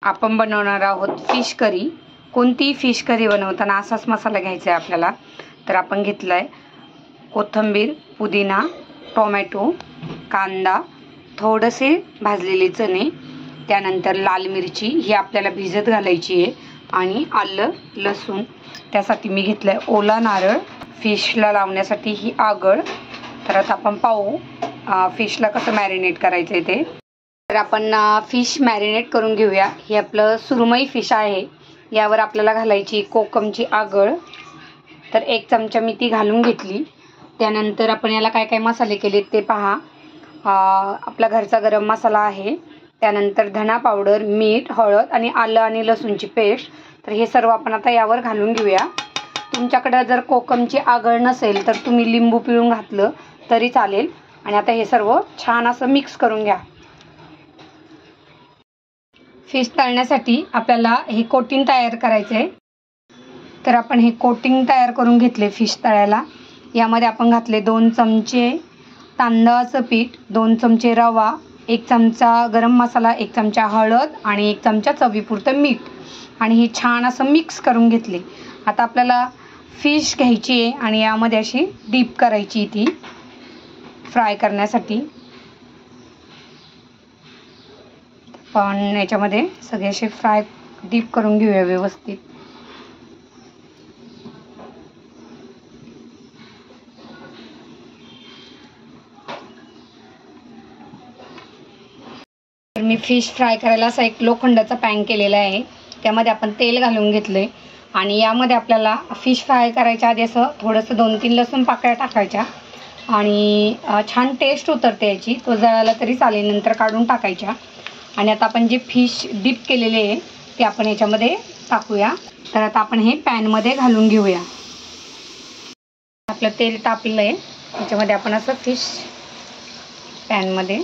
आपण बनवणार आहोत फिश करी। कोणती फिश करी बनवताना असाच मसाला घ्यायचा आहे आपल्याला। तर आपण घेतलाय कोथिंबीर, पुदिना, टोमॅटो, कांदा, थोडेसे भाजलेले चणे, त्यानंतर लाल मिरची ही आपल्याला भिजत घालायची आहे आणि आलं, लसूण। त्यासाठी मी घेतलाय ओला नारळ, फिशला लावण्यासाठी ही आगळ। तर आता आपण पाहू फिशला कसं मॅरिनेट करायचं आहे ते। तर आपण फिश मॅरिनेट करून घेऊया। हे आपलं सुरमई फिश आहे। यावर आपल्याला घालायची कोकमची आगळ। तर 1 चमचा मी ती घालून घेतली। त्यानंतर आपण याला काय काय मसाले केले ते पहा। आपला घरचा गरम मसाला आहे, त्यानंतर धना पावडर, मीठ, हळद आणि आलं आणि लसूणची पेस्ट। तर हे सर्व आपण आता यावर घालून घेऊया। तुमच्याकडे जर कोकमची आगळ नसेल तर तुम्ही लिंबू पिळून घातलं तरी चालेल। आणि आता हे सर्व छान असं मिक्स करून घ्या। फिश तळण्यासाठी आपल्याला हे कोटिंग तयार करायचे आहे। तर आपण हे कोटिंग तयार करून घेतले फिश तळायला। यामध्ये आपण घातले 2 चमचे तांदळाचं पीठ, 2 चमचे रवा, 1 चमचा गरम मसाला, 1 चमचा हळद आणि 1 चमचा चवीपुरतं मीठ आणि हे छान असं मिक्स करून घेतले। आता आपल्याला फिश घ्यायची आहे आणि यामध्ये अशी डीप करायची ती फ्राय करण्यासाठी। पण याच्यामध्ये सगळे असे फ्राय डीप करून घेऊया व्यवस्थित। तर मी फिश फ्राय करायला असा एक लोखंडाचा पॅन केलेला आहे। त्यामध्ये आपण तेल घालून घेतले आणि यामध्ये आपल्याला फिश फ्राय करायच्या आधी असं थोडंसं 2-3 लसूण पाकळ्या टाकायच्या आणि छान टेस्ट उतरते याची। तो जळाला तरी चालेल, नंतर काढून टाकायच्या। आणि आता आपण जे फिश डीप केलेले आहे ते आपण याच्यामध्ये टाकूया। तर आता आपण हे पॅनमध्ये घालून घेऊया। आपलं तेल तापलं आहे, त्याच्यामध्ये आपण असं फिश पॅनमध्ये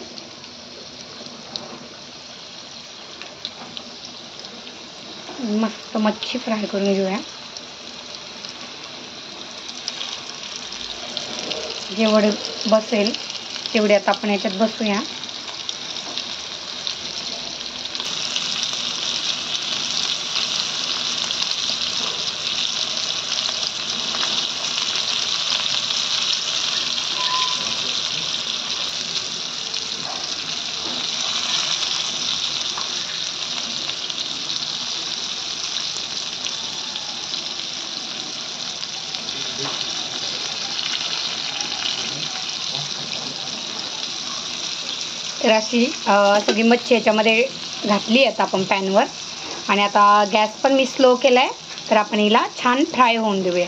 मस्त मच्छी फ्राय करून घेऊया। जेवढे बसेल तेवढे आता आपण याच्यात बसूया। तर अशी सगळी मच्छी याच्यामध्ये घातली आता आपण पॅनवर आणि आता गॅस पण मी स्लो केला आहे। तर आपण हिला छान फ्राय होऊन देऊया।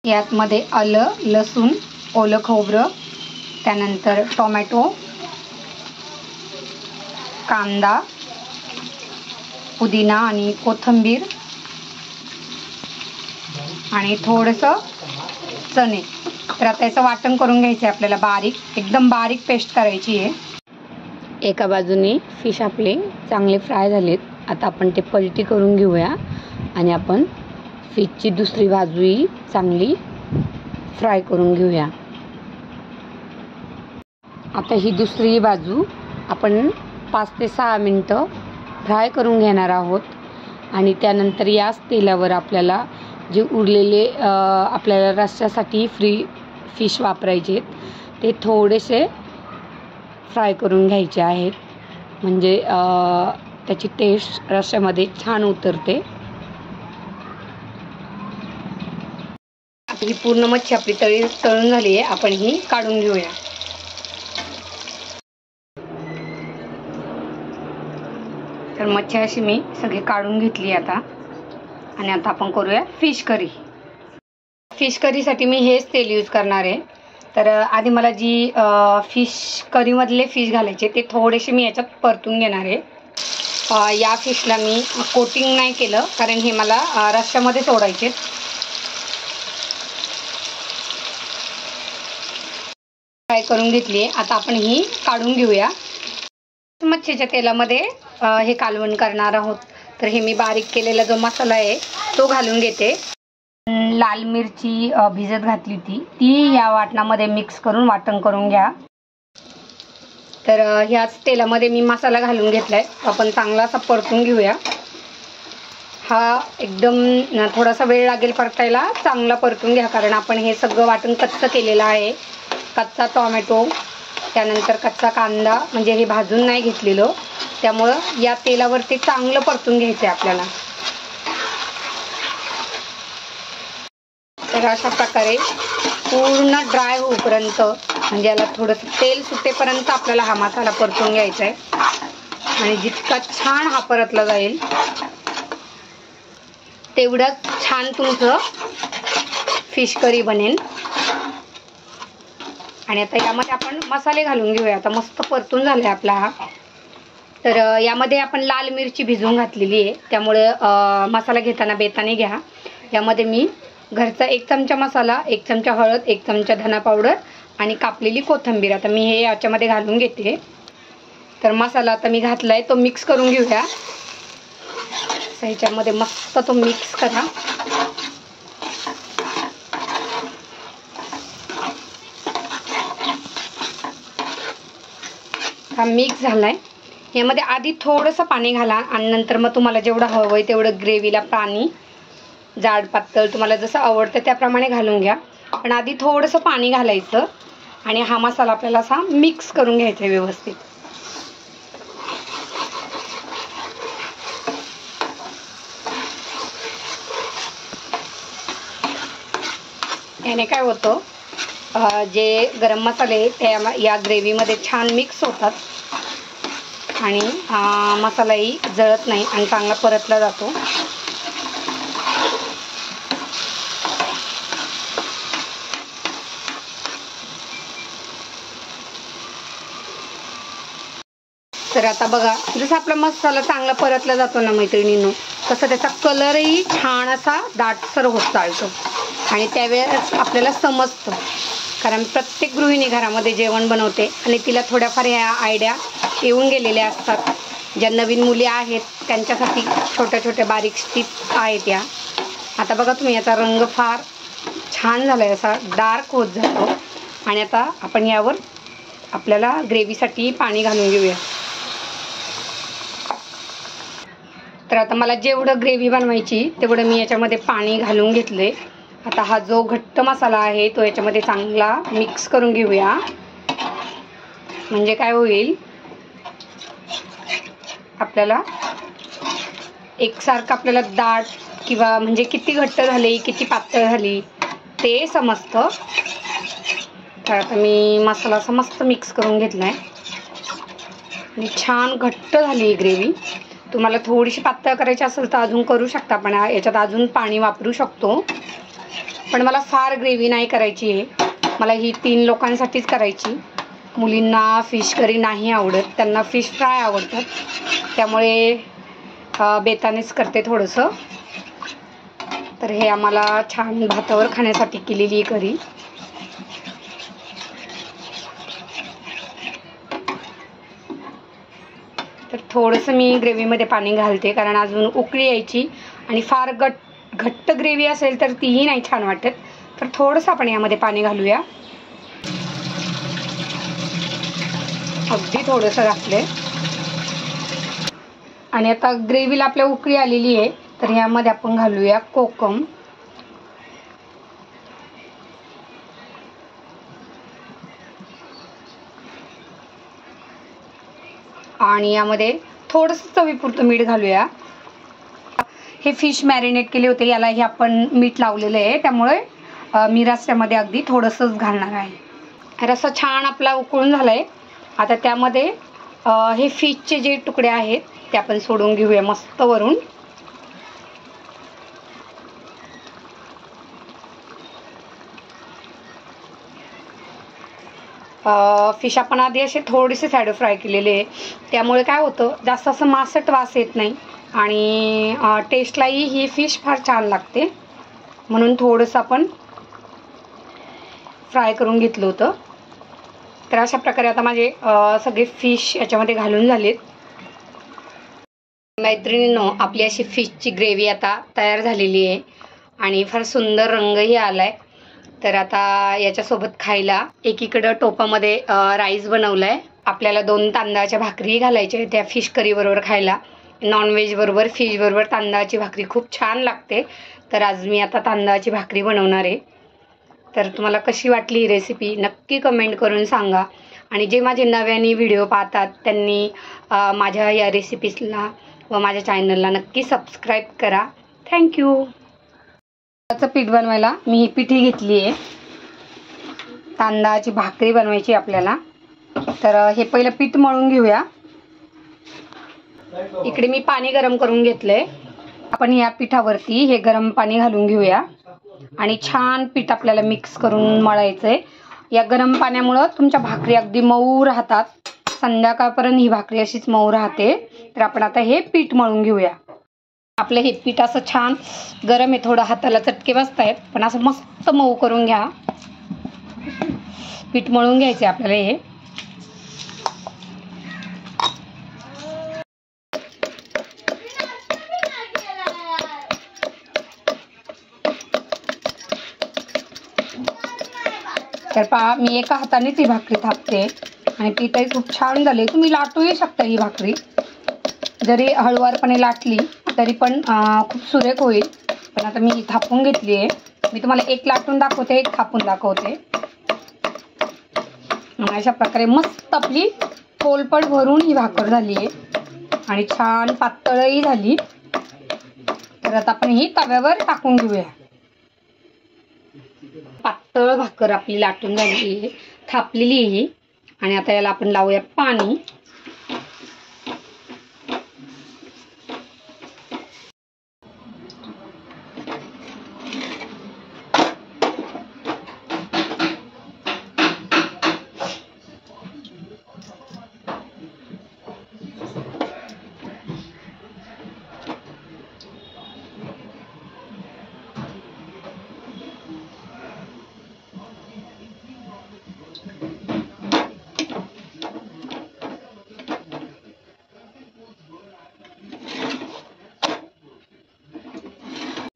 यातमध्ये आलं, लसूण, ओलं खोबरं, त्यानंतर टोमॅटो, कांदा, पुदिना आणि कोथिंबीर आणि थोडंसं चणे। तर आता याचं वाटण करून घ्यायचं आहे आपल्याला बारीक, एकदम बारीक पेस्ट करायची आहे। एका बाजूने फिश आपले चांगले फ्राय झालेत। आता आपण ते पलटी करून घेऊया आणि आपण फिशची दुसरी बाजूही चांगली फ्राय करून घेऊया। आता ही दुसरी बाजू आपण 5 ते 6 मिनटं फ्राय करून घेणार आहोत आणि त्यानंतर याच तेलावर आपल्याला जे उरलेले आपल्याला रस्स्यासाठी फिश वापरायचे आहेत ते थोडेसे फ्राय करून घ्यायचे आहेत, म्हणजे त्याची टेस्ट रस्स्यामध्ये छान उतरते। ही पूर्ण मच्छी आपली तळून झाली आहे, आपण ही काढून घेऊया। तर मच्छी अशी मी सगळी काढून घेतली आता आणि आता आपण करूया फिश करी। फिश करीसाठी मी हेच तेल यूज करणार आहे। तर आधी मला जी फिश करीमधले फिश घालायचे ते थोडेसे मी याच्यात परतून घेणार आहे। या फिशला मी कोटिंग नाही केलं कारण हे मला रस्स्यामध्ये सोडायचे। फ्राय करून घेतली आहे, आता आपण ही काढून घेऊया। मच्छीच्या तेलामध्ये हे कालवण करणार आहोत। तर हे मी बारीक केलेला जो मसाला आहे तो घालून घेते। लाल मिरची भिजत घातली होती ती या वाटणामध्ये मिक्स करून वाटण करून घ्या। तर ह्याच तेलामध्ये मी मसाला घालून घेतलाय, आपण चांगला असा परतून घेऊया. हा एकदम थोडासा वेळ लागेल परतायला, चांगला परतून घ्या, कारण आपण हे सगळं वाटून कच्चं केलेलं आहे. कच्चा टोमॅटो, त्यानंतर कच्चा कांदा, म्हणजे हे भाजून नाही घेतलेलं, त्यामुळं या तेलावरती चांगलं परतून घ्यायचं आहे आपल्याला. तर अशा प्रकारे पूर्ण ड्राय होईपर्यंत, म्हणजे याला थोडंसं तेल सुटेपर्यंत आपल्याला हा मसाला परतून घ्यायचा आहे. आणि जितका छान हा परतला जाईल तेवढंच छान तुमचं फिश करी बनेल. आणि आता यामध्ये आपण मसाले घालून घेऊया. आता मस्त परतून झाला आहे आपला हा. तर यामध्ये आपण लाल मिरची भिजवून घातलेली आहे, त्यामुळे मसाला घेताना बेताने घ्या. यामध्ये मी घरचा 1 चमचा मसाला, 1 चमचा हळद, 1 चमचा धना पावडर आणि कापलेली कोथिंबीर आता मी हे याच्यामध्ये घालून घेते. तर मसाला आता मी घातलाय, तो मिक्स करून घेऊया. ह्याच्यामध्ये मस्त तो मिक्स करा. हा मिक्स झालाय. यामध्ये आधी थोडंसं पाणी घाला आणि नंतर मग तुम्हाला जेवढं हवं आहे तेवढं ग्रेव्हीला पाणी, जाड पातळ तुम्हाला जसं आवडतं त्याप्रमाणे घालून घ्या. पण आधी थोडंसं पाणी घालायचं आणि हा मसाला आपल्याला असा मिक्स करून घ्यायचा आहे व्यवस्थित. याने काय होतं, जे गरम मसाले त्या या ग्रेव्हीमध्ये छान मिक्स होतात आणि मसालाही जळत नाही आणि चांगला परतला जातो. तर आता बघा, जसं आपला मसाला चांगला परतला जातो ना मैत्रिणींनो, तसं त्याचा कलरही छान असा दाटसर होत चालतो. आणि त्यावेळेस आपल्याला समजतं, कारण प्रत्येक गृहिणी घरामध्ये जेवण बनवते आणि तिला थोड्याफार ह्या आयडिया येऊन गेलेल्या असतात. ज्या नवीन मुली आहेत त्यांच्यासाठी छोट्या छोट्या बारीक टिप्स आहेत या. आता बघा तुम्ही, याचा रंग फार छान झाला आहे, असा डार्क होत जातो. आणि आता आपण यावर आपल्याला ग्रेव्हीसाठी पाणी घालून घेऊया. तर आता मला जेवढं ग्रेव्ही बनवायची तेवढं मी याच्यामध्ये पाणी घालून घेतले. आता हा जो घट्ट मसाला आहे तो याच्यामध्ये चांगला मिक्स करून घेऊया. म्हणजे काय होईल, आपल्याला एकसारखं आपल्याला दाट किंवा म्हणजे किती घट्ट झाली किती पातळ झाली ते समजतं. तर आता मी मसाला असा मस्त मिक्स करून घेतलाय आणि छान घट्ट झाली ही ग्रेव्ही. तुम्हाला थोडीशी पातळ करायची असेल तर अजून करू शकता, पण याच्यात अजून पाणी वापरू शकतो. पण मला फार ग्रेव्ही नाही करायची आहे, मला ही 3 लोकांसाठीच करायची. मुलींना फिश करी नाही आवडत, त्यांना फिश फ्राय आवडतात, त्यामुळे बेतानेच करते थोडंसं. तर हे आम्हाला छान भातावर खाण्यासाठी केलेली करी. तर थोडंसं मी ग्रेव्हीमध्ये पाणी घालते, कारण अजून उकळी यायची आणि फार घट्ट ग्रेव्ही असेल तर तीही नाही छान वाटत. तर थोडंसं आपण यामध्ये पाणी घालूया, अगदी थोडंसं घातलंय. आणि आता ग्रेव्हीला आपल्या उकळी आलेली आहे, तर यामध्ये आपण घालूया कोकम. आणि यामध्ये थोडंसं चवीपुरतं मीठ घालूया. हे फिश मॅरिनेट केले होते, यालाही आपण मीठ लावलेलं आहे, त्यामुळे मी रस्स्यामध्ये अगदी थोडंसंच घालणार आहे. रस्सा छान आपला उकळून झालाय. आता त्यामध्ये हे फिशचे जे तुकडे आहेत ते आपण सोडून घेऊया मस्त वरून. फिश आपण आधी असे थोडेसे शॅडो फ्राय केलेले आहे, त्यामुळे काय होतं, जास्त असं मासट वास येत नाही आणि टेस्टलाही ही फिश फार छान लागते. म्हणून थोडंसं आपण फ्राय करून घेतलं होतं. तर अशा प्रकारे आता माझे सगळे फिश याच्यामध्ये घालून झालेत. मैत्रिणींनो, आपली अशी फिशची ग्रेव्ही आता तयार झालेली आहे आणि फार सुंदर रंगही आलाय. तर आता याच्यासोबत खायला एकीकडं टोपामध्ये राईस बनवलाय आपल्याला 2 तांदळाच्या भाकरी घालायच्या त्या फिश करी बरोबर खायला. नॉनव्हेज बरोबर फिश बरोबर तांदळाची भाकरी खूप छान लागते. तर आज मी आता तांदळाची भाकरी बनवणार आहे. तर तुम्हाला कशी वाटली ही रेसिपी नक्की कमेंट करून सांगा. आणि जे माझे नव्याने व्हिडिओ पाहतात त्यांनी माझ्या या रेसिपीजला व माझ्या चॅनलला नक्की सबस्क्राईब करा. थँक्यू. तांदळाचं पीठ बनवायला मी ही पिठी घेतली आहे. तांदळाची भाकरी बनवायची आपल्याला. तर हे पहिलं पीठ मळून घेऊया. इकडे मी पाणी गरम करून घेतलंय. आपण या पिठावरती हे गरम पाणी घालून घेऊया आणि छान पीठ आपल्याला मिक्स करून मळायचंय. या गरम पाण्यामुळे तुमच्या भाकरी अगदी मऊ राहतात. संध्याकाळपर्यंत ही भाकरी अशीच मऊ राहते. तर आपण आता हे पीठ मळून घेऊया. आपलं हे पीठ असं छान गरम आहे. थोडं हाताला चटके बसतायत पण असं मस्त मऊ करून घ्या. पीठ मळून घ्यायचे आपल्याला हे. तर पहा मी एका हातानेच ही भाकरी थापते आणि पीठही खूप छान झाले. तुम्ही लाटूही शकता ही भाकरी. जरी हळूवारपणे लाटली तरी पण खूप सुरेख होईल. पण आता मी थापून घेतली आहे. मी तुम्हाला एक लाटून दाखवते, एक थापून दाखवते. अशा प्रकारे मस्त आपली पोलपट भरून ही भाकर झाली आहे आणि छान पातळही झाली. तर आता आपण ही तव्यावर टाकून घेऊया. पातळ भाकर आपली लाटून झाली आहे, थापलेली आहे. आणि आता याला आपण लावूया पाणी.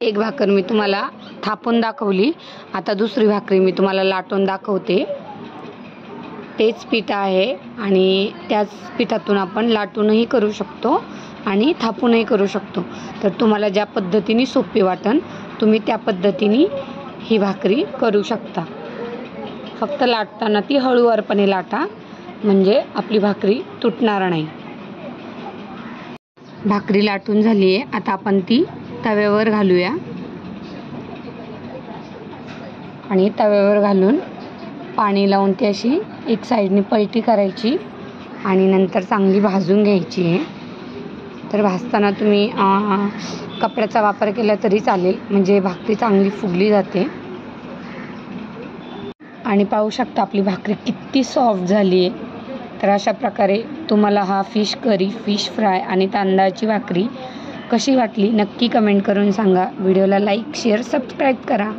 एक भाकर मी तुम्हाला थापून दाखवली. आता दुसरी भाकरी मी तुम्हाला लाटून दाखवते. तेच पीठ आहे आणि त्याच पिठातून आपण लाटूनही करू शकतो आणि थापूनही करू शकतो. तर तुम्हाला ज्या पद्धतीने सोपी वाटेल तुम्ही त्या पद्धतीने ही भाकरी करू शकता. फक्त लाटताना ती हळूवारपणे लाटा म्हणजे आपली भाकरी तुटणार नाही. भाकरी लाटून झाली आहे. आता आपण ती तव्यावर घालूया आणि तव्यावर घालून पाणी लावून ती अशी एक साईडने पलटी करायची आणि नंतर चांगली भाजून घ्यायची आहे. तर भाजताना तुम्ही कपड्याचा वापर केला तरी चालेल म्हणजे भाकरी चांगली फुगली जाते. आणि पाहू शकता आपली भाकरी किती सॉफ्ट झाली आहे. तर अशा प्रकारे तुम्हाला हा फिश करी, फिश फ्राय आणि तांदळाची भाकरी कशी वाटली नक्की कमेंट करून सांगा. व्हिडिओला लाईक, शेअर, सबस्क्राईब करा.